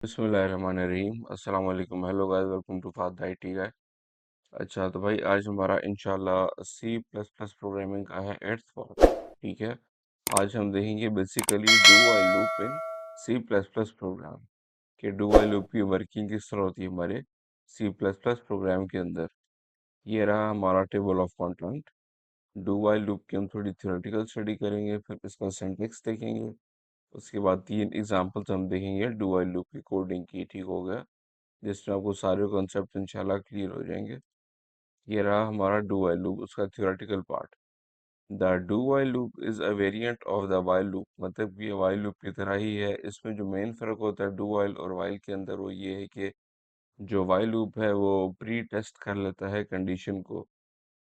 बिस्मिल्लाहिर्रहमानिर्रहीम अस्सलाम वालेकुम हेलो गाइस वेलकम टू फाद आईटी गाय। अच्छा तो भाई आज हमारा इंशाल्लाह सी प्लस प्लस प्रोग्रामिंग का है 8th पार्ट। ठीक है, आज हम देखेंगे basically do while loop in C plus plus program के डू व्हाइल लूप की वर्किंग किस तरह होती है हमारे सी प्लस प्लस प्रोग्राम के अंदर। ये रहा हमारा table of content. Do while loop की हम थोड़ी थ्योरेटिकल स्टडी करेंगे, फिर इसका सिंटेक्स देखेंगे, उसके बाद 3 एग्जांपल्स हम देखेंगे डू व्हाइल लूप की कोडिंग की। ठीक हो गया, जिसमें आपको सारे कॉन्सेप्ट इंशाल्लाह क्लियर हो जाएंगे। ये रहा हमारा डू व्हाइल लूप, उसका theoretical part. The do while loop is a variant of the while loop, मतलब ये व्हाइल लूप की तरह ही है। इसमें जो मेन फर्क होता है डू व्हाइल और व्हाइल के अंदर वो ये है कि जो व्हाइल लूप है वो प्री टेस्ट कर लेता है कंडीशन को,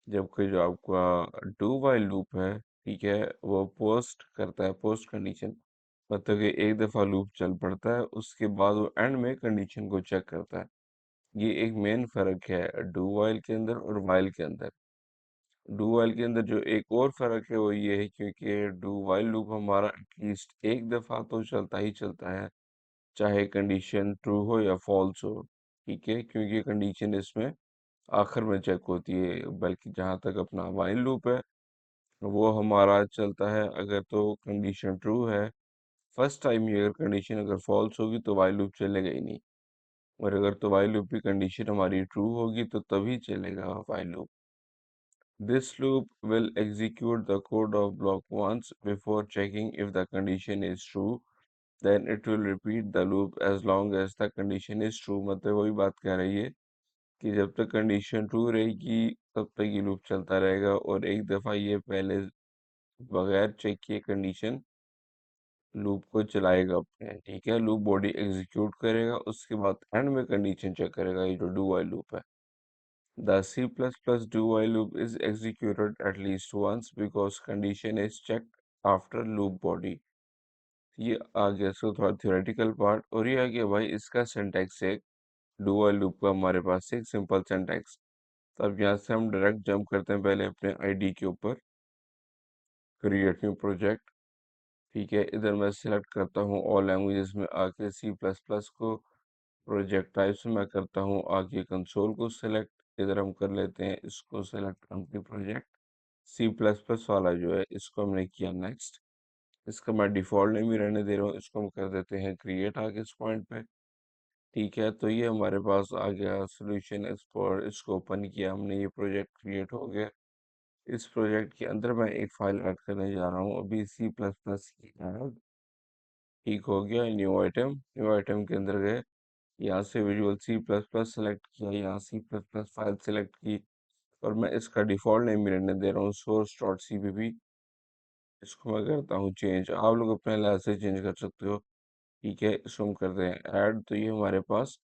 जबकि जो आपका डू व्हाइल लूप है, ठीक है, वो पोस्ट करता है, पोस्ट कंडीशन। मतलब कि एक दफ़ा लूप चल पड़ता है, उसके बाद वो एंड में कंडीशन को चेक करता है। ये एक मेन फर्क है डू वाइल के अंदर और वाइल के अंदर। डू वाइल के अंदर जो एक और फर्क है वो ये है क्योंकि डू वाइल लूप हमारा एटलीस्ट एक दफा तो चलता ही चलता है, चाहे कंडीशन ट्रू हो या फॉल्स हो। ठीक है, क्योंकि कंडीशन इसमें आखिर में चेक होती है। बल्कि जहाँ तक अपना वाइल लूप है वो हमारा चलता है अगर तो कंडीशन ट्रू है फर्स्ट टाइम ही, अगर कंडीशन अगर फॉल्स होगी तो वाइल लूप चलेगा ही नहीं। और अगर तो while लूप की कंडीशन हमारी ट्रू होगी तो तभी चलेगा while loop. This loop will execute the code of block once before checking if the condition is true. Then it will repeat the loop as long as the condition is true। मतलब वही बात कह रही है कि जब तक condition true रहेगी तब तक ये लूप चलता रहेगा, और एक दफ़ा ये पहले बगैर चेक किए कंडीशन लूप को चलाएगा अपने। ठीक है, लूप बॉडी एग्जीक्यूट करेगा, उसके बाद एंड में कंडीशन चेक करेगा। ये जो डू वाइल लूप है, the C++ do while loop is executed at least once because condition is checked after loop body। ये आ गया इसका थोड़ा थ्योरेटिकल पार्ट, और ये आ गया भाई इसका सिंटैक्स। एक डू व्हाइल लूप का हमारे पास एक सिंपल सिंटैक्स। तो अब यहाँ से हम डायरेक्ट जंप करते हैं पहले अपने आईडी के ऊपर, क्रिएट न्यू प्रोजेक्ट। ठीक है, इधर मैं सिलेक्ट करता हूँ ऑल लैंग्वेजेस में आके C++ को। प्रोजेक्ट टाइप से मैं करता हूँ आगे कंसोल को सिलेक्ट। इधर हम कर लेते हैं इसको select company project. C plus plus वाला जो है इसको हमने किया नेक्स्ट। इसका मैं डिफ़ॉल्ट नेम ही रहने दे रहा हूँ, इसको हम कर देते हैं क्रिएट आगे इस पॉइंट पे। ठीक है, तो ये हमारे पास आ गया सोल्यूशन एक्सप्लोरर। इसको ओपन किया हमने, ये प्रोजेक्ट क्रिएट हो गया। इस प्रोजेक्ट के अंदर मैं एक फाइल ऐड करने जा रहा हूँ अभी सी प्लस प्लस की ऐड। ठीक हो गया, न्यू आइटम के अंदर गए, यहाँ से visual C plus plus select किया, यहाँ C plus plus file select की, और मैं इसका डिफ़ॉल्ट नेम रहने दे रहा हूँ सोर्स डॉट cpp। इसको मैं करता हूँ चेंज, आप लोग अपने लिहाज से चेंज कर सकते हो। ठीक है, इसको हम करते हैं ऐड, तो ये हमारे पास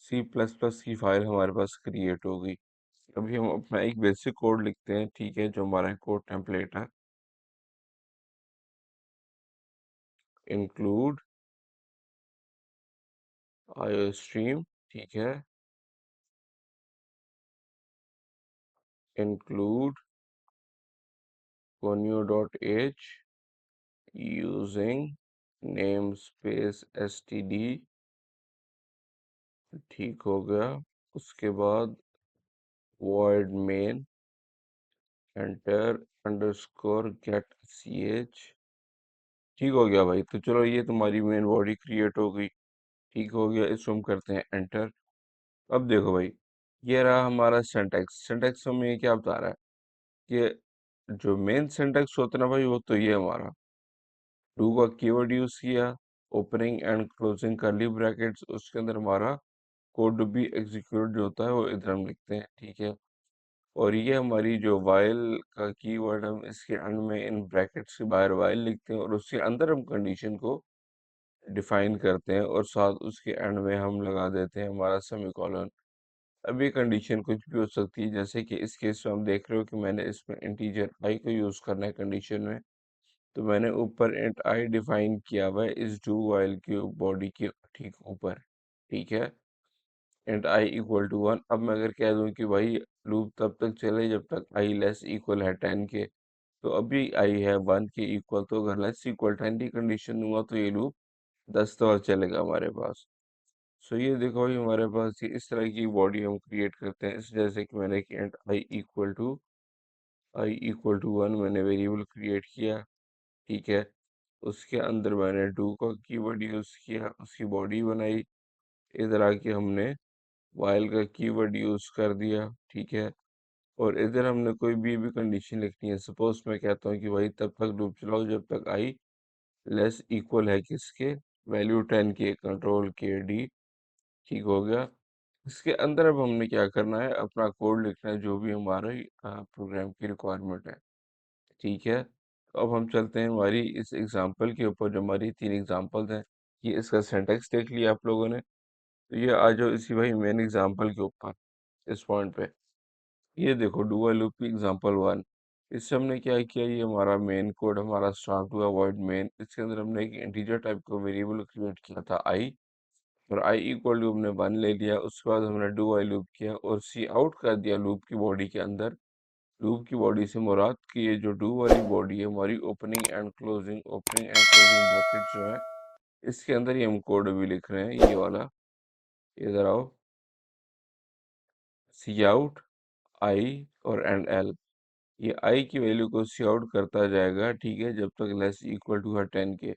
सी प्लस प्लस की फाइल हमारे पास क्रिएट हो गई। अभी हम अपना एक बेसिक कोड लिखते हैं, ठीक है, जो हमारा कोड टेम्पलेट है। इंक्लूड आईओ स्ट्रीम, ठीक है, include conio dot h using namespace std। ठीक हो गया, उसके बाद void main enter underscore get ch। ठीक हो गया भाई, तो चलो ये तुम्हारी मेन बॉडी क्रिएट हो गई। ठीक हो गया, इसको हम करते हैं एंटर। अब देखो भाई, ये रहा हमारा सिंटैक्स। सिंटैक्स में ये क्या बता रहा है कि जो मेन सिंटैक्स होता है ना भाई, वो तो ये हमारा डू का कीवर्ड यूज किया, ओपनिंग एंड क्लोजिंग करली ब्रैकेट्स, उसके अंदर हमारा कोड भी एग्जीक्यूट जो होता है वो इधर हम लिखते हैं। ठीक है, और ये हमारी जो वाइल का कीवर्ड, हम इसके एंड में इन ब्रैकेट्स के बाहर वाइल लिखते हैं और उसके अंदर हम कंडीशन को डिफाइन करते हैं, और साथ उसके एंड में हम लगा देते हैं हमारा सेमीकोलन। अब ये कंडीशन कुछ भी हो सकती है, जैसे कि इस केस में हम देख रहे हो कि मैंने इसमें इंटीजर आई को यूज़ करना है कंडीशन में, तो मैंने ऊपर इंट आई डिफाइन किया हुआ है इस डू वाइल की बॉडी के ठीक ऊपर। ठीक है, इंट आई इक्वल टू 1। अब मैं अगर कह दूं कि भाई लूप तब तक चले जब तक आई लेस इक्वल है 10 के, तो अभी आई है 1 के इक्वल, तो अगर लेस इक्वल 10 की कंडीशन दूंगा तो ये लूप 10 तक चलेगा हमारे पास। सो ये देखो भाई हमारे पास ये इस तरह की बॉडी हम क्रिएट करते हैं, इस जैसे कि मैंने कि एंड आई इक्वल टू 1 मैंने वेरिएबल क्रिएट किया, ठीक है। उसके अंदर मैंने डू का कीवर्ड यूज किया, उसकी बॉडी बनाई। इधर आके हमने वाइल का कीवर्ड यूज कर दिया, ठीक है। और इधर हमने कोई भी कंडीशन लिखनी है। सपोज मैं कहता हूँ कि भाई तब तक लूप चलाओ जब तक आई लेस इक्वल है किसके, वैल्यू 10 के, कंट्रोल के डी, ठीक हो गया। इसके अंदर अब हमने क्या करना है, अपना कोड लिखना है जो भी हमारे प्रोग्राम की रिक्वायरमेंट है, ठीक है। तो अब हम चलते हैं हमारी इस एग्जांपल के ऊपर, जो हमारी 3 एग्जांपल्स हैं। ये इसका सिंटैक्स देख लिया आप लोगों ने। तो ये आ जाओ इसी भाई मेन एग्जांपल के ऊपर, इस पॉइंट पे। ये देखो डू व्हाइल लूप की एग्जांपल 1। इससे हमने क्या किया, ये हमारा मेन कोड हमारा स्टार्ट हुआ वॉइड मेन। इसके अंदर हमने एक इंटीजर टाइप का वेरिएबल क्रिएट किया था आई, और आई इक्वल टू हमने 1 ले लिया। उसके बाद हमने डू व्हाइल लूप किया और सी आउट कर दिया लूप की बॉडी के अंदर। लूप की बॉडी से मुराद कि ये जो डू वाली बॉडी है हमारी ओपनिंग एंड क्लोजिंग ब्रैकेट जो है, इसके अंदर ही हम कोड भी लिख रहे हैं, ये वाला। इधर आओ, सी आउट आई और एंड एल। ये आई की वैल्यू को सी आउट करता जाएगा, ठीक है, जब तक लेस इक्वल टू है 10 के।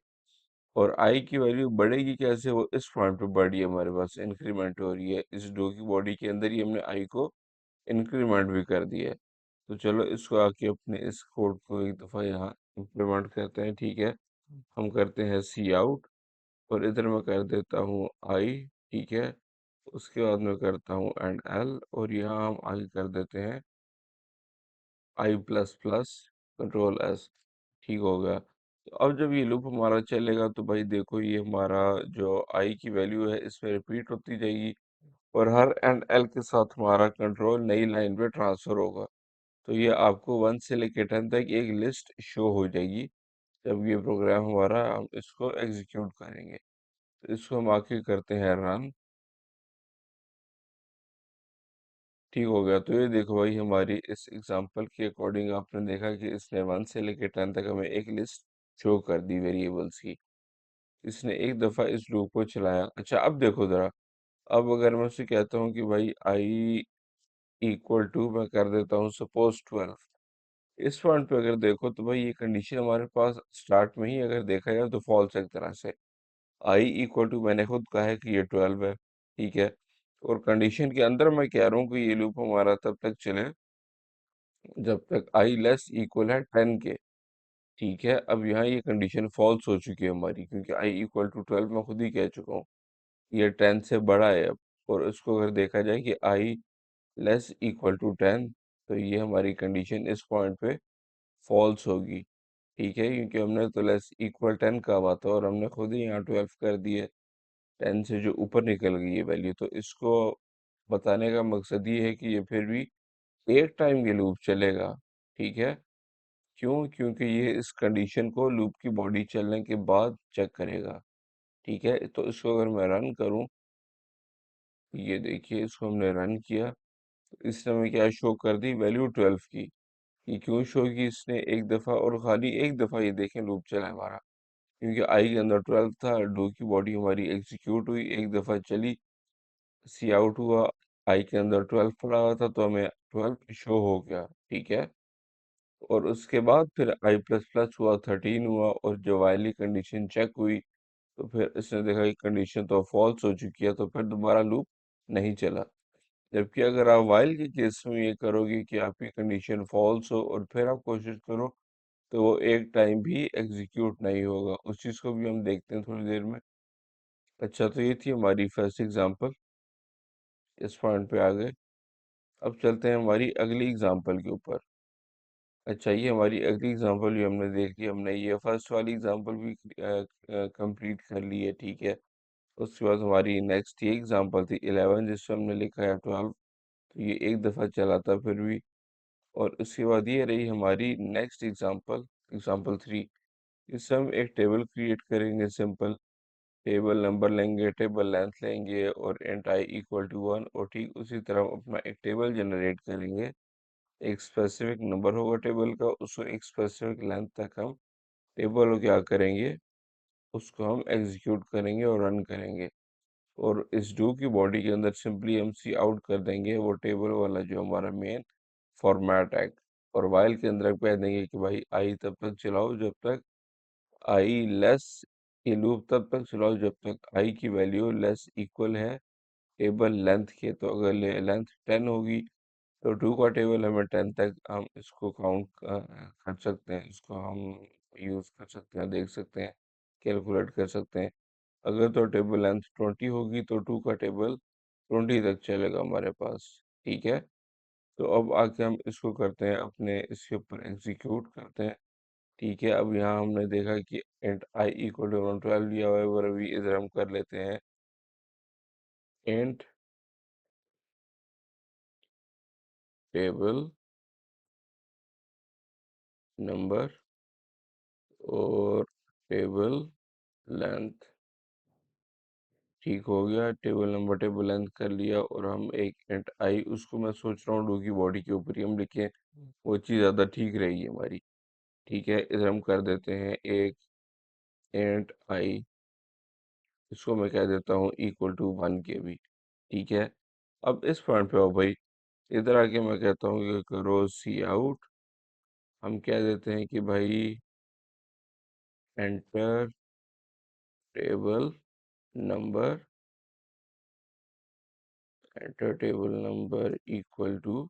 और आई की वैल्यू बढ़ेगी कैसे, वो इस पॉइंट पे बढ़ी है, हमारे पास इंक्रीमेंट हो रही है। इस डो की बॉडी के अंदर ही हमने आई को इंक्रीमेंट भी कर दिया है। तो चलो इसको आके अपने इस कोड को एक दफ़ा यहाँ इम्प्लीमेंट करते हैं, ठीक है। हम करते हैं सी आउट, और इधर मैं कर देता हूँ आई, ठीक है। उसके बाद मैं करता हूँ एंड एल, और यहाँ हम आगे कर देते हैं आई प्लस प्लस कंट्रोल एस, ठीक हो गया। तो अब जब ये लूप हमारा चलेगा तो भाई देखो ये हमारा जो आई की वैल्यू है इसमें रिपीट होती जाएगी, और हर एंड एल के साथ हमारा कंट्रोल नई लाइन पे ट्रांसफर होगा। तो ये आपको 1 से लेकर 10 तक एक लिस्ट शो हो जाएगी जब ये प्रोग्राम हमारा, हम इसको एग्जीक्यूट करेंगे। तो इसको हम आके करते हैं रन, ठीक हो गया। तो ये देखो भाई हमारी इस एग्जांपल के अकॉर्डिंग आपने देखा कि इसने 1 से लेकर 10 तक हमें एक लिस्ट शो कर दी वेरिएबल्स की। इसने एक दफ़ा इस लूप को चलाया। अच्छा अब देखो ज़रा, अब अगर मैं उससे कहता हूँ कि भाई आई इक्वल टू मैं कर देता हूँ सपोज 12, इस पॉइंट पे अगर देखो तो भाई ये कंडीशन हमारे पास स्टार्ट में ही अगर देखा जाए तो फॉल्स है एक तरह से। आई इक्वल टू मैंने खुद कहा है कि ये 12 है, ठीक है। और कंडीशन के अंदर मैं कह रहा हूँ कि ये लूप हमारा तब तक चले जब तक आई लेस इक्वल है 10 के, ठीक है। अब यहाँ ये कंडीशन फॉल्स हो चुकी है हमारी, क्योंकि आई इक्वल टू 12 मैं खुद ही कह चुका हूँ, ये 10 से बड़ा है अब। और उसको अगर देखा जाए कि आई लेस इक्वल टू 10, तो ये हमारी कंडीशन इस पॉइंट पे फॉल्स होगी, ठीक है। क्योंकि हमने तो लेस इक्वल 10 का हुआ था और हमने खुद ही यहाँ 12 कर दिए, 10 से जो ऊपर निकल गई ये वैल्यू। तो इसको बताने का मकसद ये है कि ये फिर भी एक टाइम के लूप चलेगा, ठीक है। क्यों, क्योंकि ये इस कंडीशन को लूप की बॉडी चलने के बाद चेक करेगा, ठीक है। तो इसको अगर मैं रन करूं, ये देखिए इसको हमने रन किया, तो इसने हमें क्या शो कर दी, वैल्यू 12 की। ये क्यों शो की इसने, एक दफ़ा और खाली एक दफ़ा, ये देखें लूप चला हमारा, क्योंकि आई के अंदर 12 था, डो की बॉडी हमारी एग्जीक्यूट हुई, एक दफ़ा चली, सी आउट हुआ, आई के अंदर 12 पड़ा हुआ था तो हमें 12 शो हो गया, ठीक है। और उसके बाद फिर आई प्लस प्लस हुआ, 13 हुआ, और जब वाइली कंडीशन चेक हुई तो फिर इसने देखा कि कंडीशन तो फॉल्स हो चुकी है, तो फिर दोबारा लूप नहीं चला। जबकि अगर आप वाइल के केस में ये करोगे कि आपकी कंडीशन फॉल्स हो और फिर आप कोशिश करो, तो वो एक टाइम भी एग्जीक्यूट नहीं होगा। उस चीज़ को भी हम देखते हैं थोड़ी देर में। अच्छा तो ये थी हमारी फर्स्ट एग्जांपल, इस पॉइंट पे आ गए। अब चलते हैं हमारी अगली एग्जांपल के ऊपर। अच्छा ये हमारी अगली एग्जांपल भी हमने देख ली, हमने ये फर्स्ट वाली एग्जांपल भी कंप्लीट कर ली है, ठीक है। उसके बाद हमारी नेक्स्ट ये एग्जांपल थी 11, जिसमें हमने लिखा है 12। तो ये एक दफ़ा चला था फिर भी। और उसके बाद ये रही हमारी नेक्स्ट एग्जांपल, एग्जांपल 3। इससे हम एक टेबल क्रिएट करेंगे, सिंपल टेबल नंबर लेंगे, टेबल लेंथ लेंगे, और इंट आई इक्वल टू 1। और ठीक उसी तरह हम अपना एक टेबल जनरेट करेंगे, एक स्पेसिफिक नंबर होगा टेबल का, उसको एक स्पेसिफिक लेंथ तक हम टेबल को क्या करेंगे, उसको हम एग्जीक्यूट करेंगे और रन करेंगे। और इस डू की बॉडी के अंदर सिंपली हम सी आउट कर देंगे वो टेबल वाला जो हमारा मेन फॉर्मेट है, और वाइल के अंदर कह देंगे कि भाई आई तब तक चलाओ जब तक आई लेस, ये लूप तब तक चलाओ जब तक आई की वैल्यू लेस इक्वल है टेबल लेंथ के। तो अगर लेंथ 10 होगी तो टू का टेबल हमें 10 तक हम इसको काउंट कर सकते हैं, इसको हम यूज कर सकते हैं, देख सकते हैं, कैलकुलेट कर सकते हैं। अगर तो टेबल लेंथ 20 होगी तो टू का टेबल 20 तक चलेगा हमारे पास। ठीक है, तो अब आके हम इसको करते हैं अपने इसके ऊपर एग्जीक्यूट करते हैं। ठीक है, अब यहाँ हमने देखा कि इंट आई इक्वल टू 12 लिया हुआ है, और अभी इधर हम कर लेते हैं इंट टेबल नंबर और टेबल लेंथ। ठीक हो गया, टेबल नंबर टेबल लेंथ कर लिया, और हम एक इंट आई, उसको मैं सोच रहा हूँ डू की बॉडी के ऊपर ही हम लिखें, वो चीज़ ज़्यादा ठीक रहेगी हमारी। ठीक है, इधर हम कर देते हैं एक इंट आई, इसको मैं कह देता हूँ इक्वल टू 1 के भी। ठीक है, अब इस पॉइंट पे आओ भाई, इधर आके मैं कहता हूँ कि करो सी आउट, हम कह देते हैं कि भाई enter table number, enter table number equal to,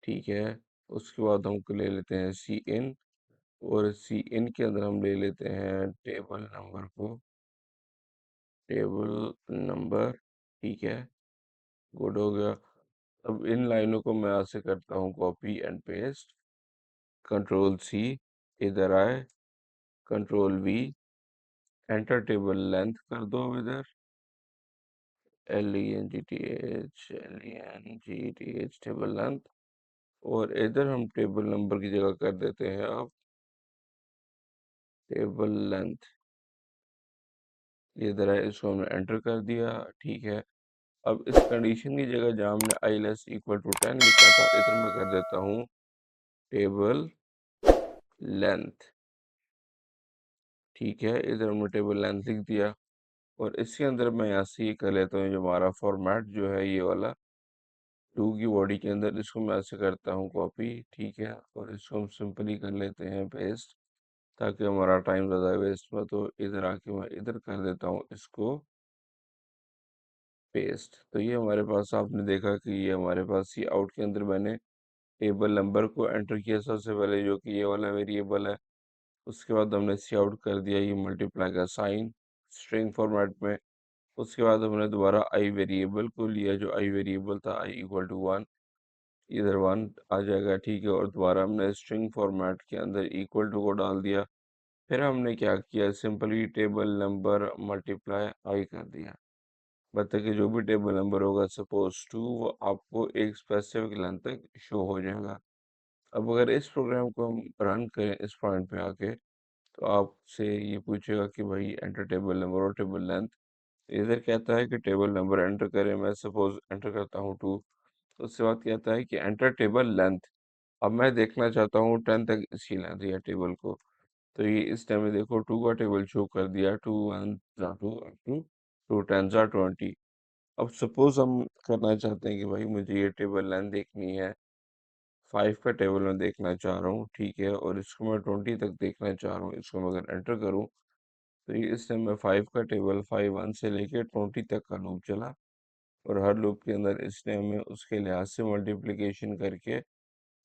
ठीक है, उसके बाद हम ले लेते हैं सी इन, और सी इन के अंदर हम ले लेते हैं टेबल नंबर को, टेबल नंबर। ठीक है, गुड हो गया। अब इन लाइनों को मैं यहाँ से करता हूँ copy and paste, control C, इधर आए, control V, enter table length कर दो अब इधर, LENGTH टेबल लेंथ, और इधर हम टेबल नंबर की जगह कर देते हैं अब टेबल लेंथ। इधर है, इसको हमने एंटर कर दिया। ठीक है, अब इस कंडीशन की जगह जहाँ हमने आई लेस इक्वल टू 10 लिखा था, इधर मैं कर देता हूँ टेबल लेंथ। ठीक है, इधर हमने टेबल लेंथ लिख दिया, और इसके अंदर मैं यहाँ से ये कर लेता हूँ जो हमारा फॉर्मेट जो है ये वाला टू की बॉडी के अंदर, इसको मैं ऐसे करता हूँ कॉपी। ठीक है, और इसको हम सिंपली कर लेते हैं पेस्ट, ताकि हमारा टाइम ज़्यादा वेस्ट हो। तो इधर आके मैं इधर कर देता हूँ इसको पेस्ट। तो ये हमारे पास आपने देखा कि ये हमारे पास सी आउट के अंदर मैंने टेबल नंबर को एंटर किया सबसे पहले, जो कि ये वाला वेरिएबल है। उसके बाद हमने सी आउट कर दिया ये मल्टीप्लाई का साइन स्ट्रिंग फॉर्मेट में। उसके बाद हमने दोबारा आई वेरिएबल को लिया, जो आई वेरिएबल था आई इक्वल टू 1, इधर 1 आ जाएगा। ठीक है, और दोबारा हमने स्ट्रिंग फॉर्मेट के अंदर इक्वल टू को डाल दिया। फिर हमने क्या किया, सिंपली टेबल नंबर मल्टीप्लाई आई कर दिया, मतलब कि जो भी टेबल नंबर होगा सपोज 2, वो आपको एक स्पेसिफिक लेंथ तक शो हो जाएगा। अब अगर इस प्रोग्राम को हम रन करें इस पॉइंट पे आके, तो आपसे ये पूछेगा कि भाई एंटर टेबल नंबर और टेबल लेंथ। इधर कहता है कि टेबल नंबर एंटर करें, मैं सपोज एंटर करता हूँ 2, तो उसके बाद कहता है कि एंटर टेबल लेंथ। अब मैं देखना चाहता हूँ 10 तक इसकी लेंथ या टेबल को, तो ये इस टाइम में देखो 2 का टेबल शो कर दिया, 2 1 2 अप टू 2 10 20। अब सपोज हम करना चाहते हैं कि भाई मुझे ये टेबल लेंथ देखनी है, 5 का टेबल मैं देखना चाह रहा हूँ। ठीक है, और इसको मैं 20 तक देखना चाह रहा हूँ। इसको मैं अगर एंटर करूँ, तो ये इस टाइम में 5 का टेबल 5 1 से लेके 20 तक का लूप चला, और हर लूप के अंदर इसने हमें उसके लिहाज से मल्टीप्लिकेशन करके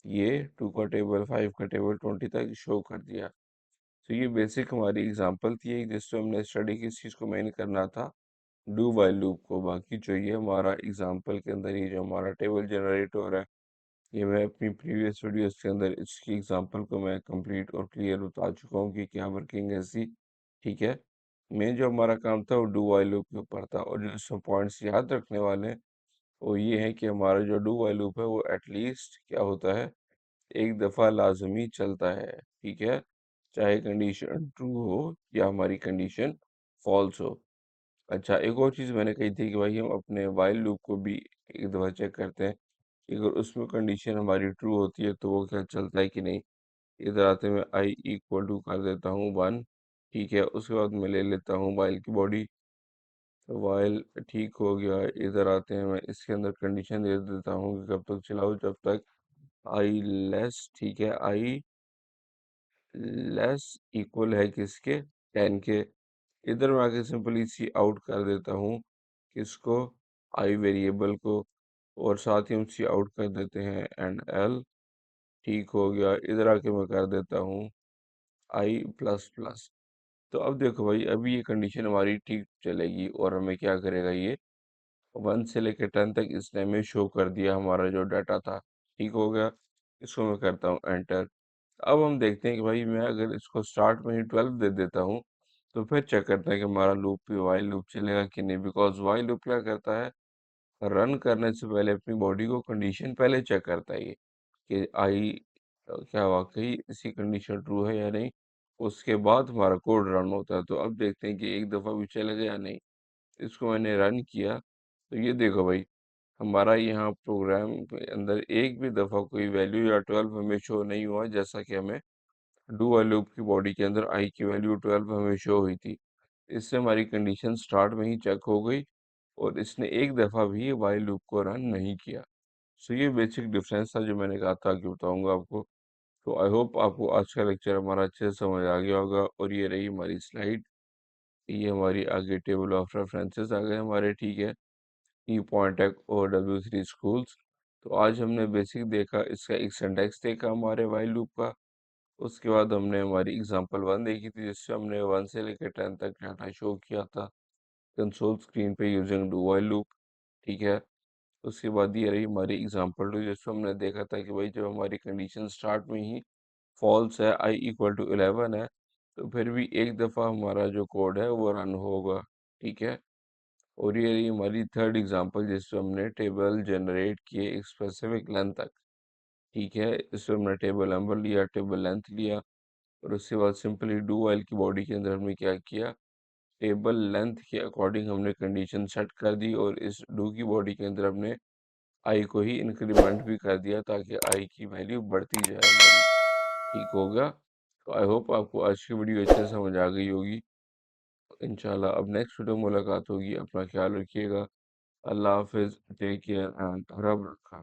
ये 2 का टेबल 5 का टेबल 20 तक शो कर दिया। तो ये बेसिक हमारी एग्जांपल थी जिससे हमने स्टडी किस चीज़ को मेन करना था, डू वाइल लूप को। बाकी जो ये हमारा एग्जांपल के अंदर ये जो हमारा टेबल जनरेट हो रहा है, ये मैं अपनी प्रीवियस वीडियोस के अंदर इसकी एग्जांपल को मैं कंप्लीट और क्लियर बता चुका हूँ कि क्या वर्किंग है इसकी। ठीक है, मेन जो हमारा काम था वो डू वाइल लूप के ऊपर था, और जो इसमें पॉइंट्स याद रखने वाले हैं वो ये है कि हमारा जो डू वाइल लूप है वो एटलीस्ट क्या होता है, एक दफ़ा लाजमी चलता है। ठीक है, चाहे कंडीशन ट्रू हो या हमारी कंडीशन फॉल्स हो। अच्छा, एक और चीज़ मैंने कही थी कि भाई हम अपने वाइल लूप को भी एक दफ़ा चेक करते हैं कि अगर उसमें कंडीशन हमारी ट्रू होती है तो वो क्या चलता है कि नहीं। इधर आते मैं आई इक्वल टू कर देता हूँ 1, ठीक है, उसके बाद मैं ले लेता हूँ वाइल की बॉडी। तो वाइल ठीक हो गया, इधर आते हैं, मैं इसके अंदर कंडीशन दे देता हूँ कि कब तक चलाओ, जब तक आई लेस, ठीक है, आई लेस इक्वल है किसके, 10 के। इधर मैं आके सिंपली सी आउट कर देता हूँ किसको, आई वेरिएबल को, और साथ ही हम सी आउट कर देते हैं एंड एल। ठीक हो गया, इधर आके मैं कर देता हूँ आई प्लस प्लस। तो अब देखो भाई, अभी ये कंडीशन हमारी ठीक चलेगी और हमें क्या करेगा ये, 1 से लेकर 10 तक इसने हमें शो कर दिया हमारा जो डाटा था। ठीक हो गया, इसको मैं करता हूँ एंटर। अब हम देखते हैं कि भाई मैं अगर इसको स्टार्ट में ही 12 दे देता हूँ, तो फिर चेक करते हैं कि हमारा लूप वाइल लूप चलेगा कि नहीं, बिकॉज वाइल लूप क्या करता है, रन करने से पहले अपनी बॉडी को कंडीशन पहले चेक करता है ये, कि आई क्या वाकई इसी कंडीशन ट्रू है या नहीं। उसके बाद हमारा कोड रन होता है। तो अब देखते हैं कि एक दफ़ा भी चलेगा या नहीं। इसको मैंने रन किया, तो ये देखो भाई, हमारा यहाँ प्रोग्राम के अंदर एक भी दफ़ा कोई वैल्यू या 12 हमें शो नहीं हुआ, जैसा कि हमें डू व्हाइल लूप की बॉडी के अंदर आई की वैल्यू 12 हमें शो हुई थी। इससे हमारी कंडीशन स्टार्ट में ही चेक हो गई और इसने एक दफ़ा भी ये व्हाइल लूप को रन नहीं किया। सो ये बेसिक डिफरेंस था जो मैंने कहा था कि बताऊंगा आपको। तो आई होप आपको आज का लेक्चर हमारा अच्छे से समझ आ गया होगा। और ये रही हमारी स्लाइड, ये हमारी आगे टेबल ऑफ रेफरेंसेस आ गए हमारे, ठीक है, ई पॉइंटेक और W3 स्कूल्स। तो आज हमने बेसिक देखा, इसका एक सिंटैक्स देखा हमारे व्हाइल लूप का। उसके बाद हमने हमारी एग्जांपल 1 देखी थी, जिससे हमने 1 से लेकर 10 तक डाटा शो किया था कंसोल स्क्रीन पे यूजिंग डू व्हाइल लूप, ठीक है। उसके बाद ये रही हमारी एग्जांपल 2, जिसमें हमने देखा था कि भाई जब हमारी कंडीशन स्टार्ट में ही फॉल्स है, आई इक्वल टू 11 है, तो फिर भी एक दफ़ा हमारा जो कोड है वो रन होगा, ठीक है। और ये रही हमारी थर्ड एग्जांपल, जिसमें हमने टेबल जनरेट किए एक स्पेसिफिक लेंथ तक, ठीक है। इसमें हमने टेबल नंबर लिया, टेबल लेंथ लिया, और उसके बाद सिंपली डू व्हाइल की बॉडी के अंदर हमने क्या किया, टेबल लेंथ के अकॉर्डिंग हमने कंडीशन सेट कर दी, और इस डू की बॉडी के अंदर हमने आई को ही इंक्रीमेंट भी कर दिया, ताकि आई की वैल्यू बढ़ती जाए हमारी। ठीक होगा। तो आई होप आपको आज की वीडियो अच्छे से समझ आ गई होगी। इंशाल्लाह अब नेक्स्ट वीडियो में मुलाकात होगी। अपना ख्याल रखिएगा। अल्लाह हाफिज़, टेक केयर एंड रब रखा।